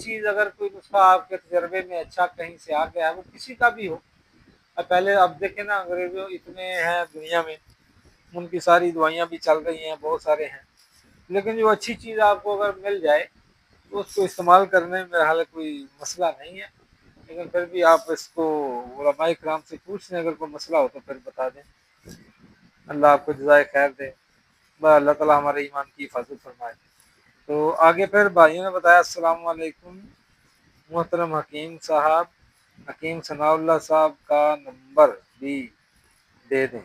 چیز اگر کوئی نسخہ آپ کے تجربے میں اچھا کہیں سے آ گیا ہے، وہ کسی کا بھی ہو، پہلے اب دیکھیں نا انگریزوں اتنے ہیں دنیا میں، ان کی ساری دوائیاں بھی چل رہی ہیں، بہت سارے ہیں، لیکن جو اچھی چیز آپ کو اگر مل جائے تو اس کو استعمال کرنے میں میرا حال کوئی مسئلہ نہیں ہے، لیکن پھر بھی آپ اس کو علماء کرام سے پوچھ لیں، اگر کوئی مسئلہ ہو تو پھر بتا دیں۔ اللہ آپ کو جزائے خیر دے، اللہ تعالیٰ ہمارے ایمان کی حفاظت فرمائے۔ تو آگے پھر بھائیوں نے بتایا السلام علیکم محترم حکیم صاحب، حکیم ثناء اللہ صاحب کا نمبر بھی دے دیں۔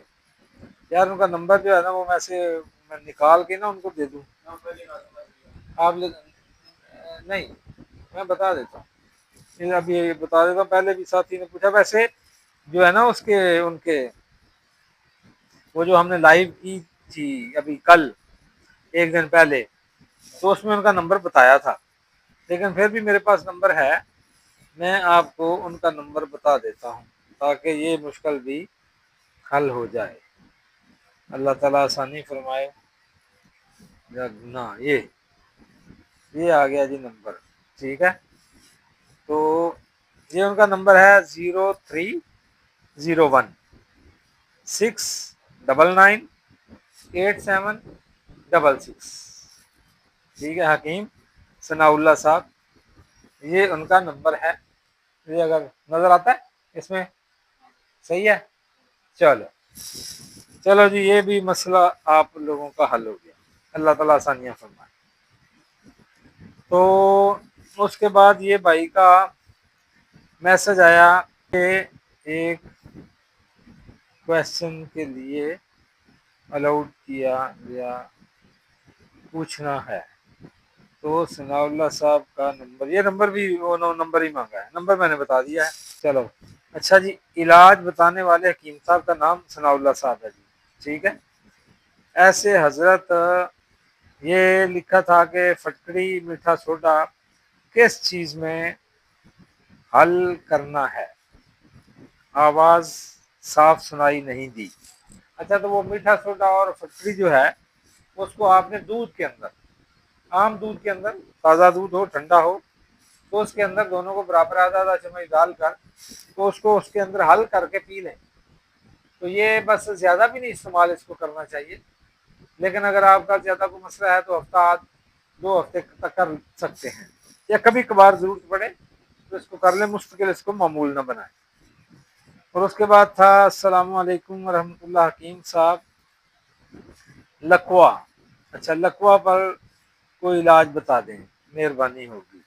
یار ان کا نمبر جو ہے نا وہ میں نکال کے نا ان کو دے دوں، آپ نہیں، میں بتا دیتا ہوں، ابھی بتا دیتا ہوں۔ پہلے بھی ساتھی نے پوچھا، ویسے جو ہے نا اس کے ان کے وہ جو ہم نے لائیو کی تھی ابھی کل ایک دن پہلے، تو اس میں ان کا نمبر بتایا تھا، لیکن پھر بھی میرے پاس نمبر ہے، میں آپ کو ان کا نمبر بتا دیتا ہوں تاکہ یہ مشکل بھی حل ہو جائے۔ اللہ تعالیٰ آسانی فرمائے۔ یہ آ گیا جی نمبر، ٹھیک ہے۔ تو یہ ان کا نمبر ہے 0301699876، ٹھیک ہے، حکیم ثناء اللہ صاحب، یہ ان کا نمبر ہے۔ یہ اگر نظر آتا ہے اس میں، صحیح ہے، چلو جی، یہ بھی مسئلہ آپ لوگوں کا حل ہو گیا، اللہ تعالیٰ آسانیاں فرمائے۔ تو اس کے بعد یہ بھائی کا میسج آیا کہ ایک کویسچن کے لیے الاؤڈ کیا گیا، پوچھنا ہے۔ تو ثناء اللہ صاحب کا نمبر، یہ نمبر بھی انہوں نمبر ہی مانگا ہے، نمبر میں نے بتا دیا ہے۔ چلو اچھا جی، علاج بتانے والے حکیم صاحب کا نام ثناء اللہ صاحب ہے جی، ٹھیک ہے۔ ایسے حضرت یہ لکھا تھا کہ فٹکڑی میٹھا سوڈا کس چیز میں حل کرنا ہے، آواز صاف سنائی نہیں دی۔ اچھا، تو وہ میٹھا سوڈا اور فٹکڑی جو ہے اس کو آپ نے دودھ کے اندر، عام دودھ کے اندر، تازہ دودھ ہو ٹھنڈا ہو، تو اس کے اندر دونوں کو برابر آدھا چمچ ڈال کر تو اس کو اس کے اندر حل کر کے پی لیں۔ تو یہ بس زیادہ بھی نہیں استعمال اس کو کرنا چاہیے، لیکن اگر آپ کا زیادہ کوئی مسئلہ ہے تو ہفتہ 2 ہفتے تک کر سکتے ہیں، یا کبھی کبھار ضرورت پڑے تو اس کو کر لیں، مستقل اس کو معمول نہ بنائیں۔ اور اس کے بعد تھا السلام علیکم ورحمۃ اللہ حکیم صاحب، لکوا، اچھا لکوا پر کوئی علاج بتا دیں، مہربانی ہوگی۔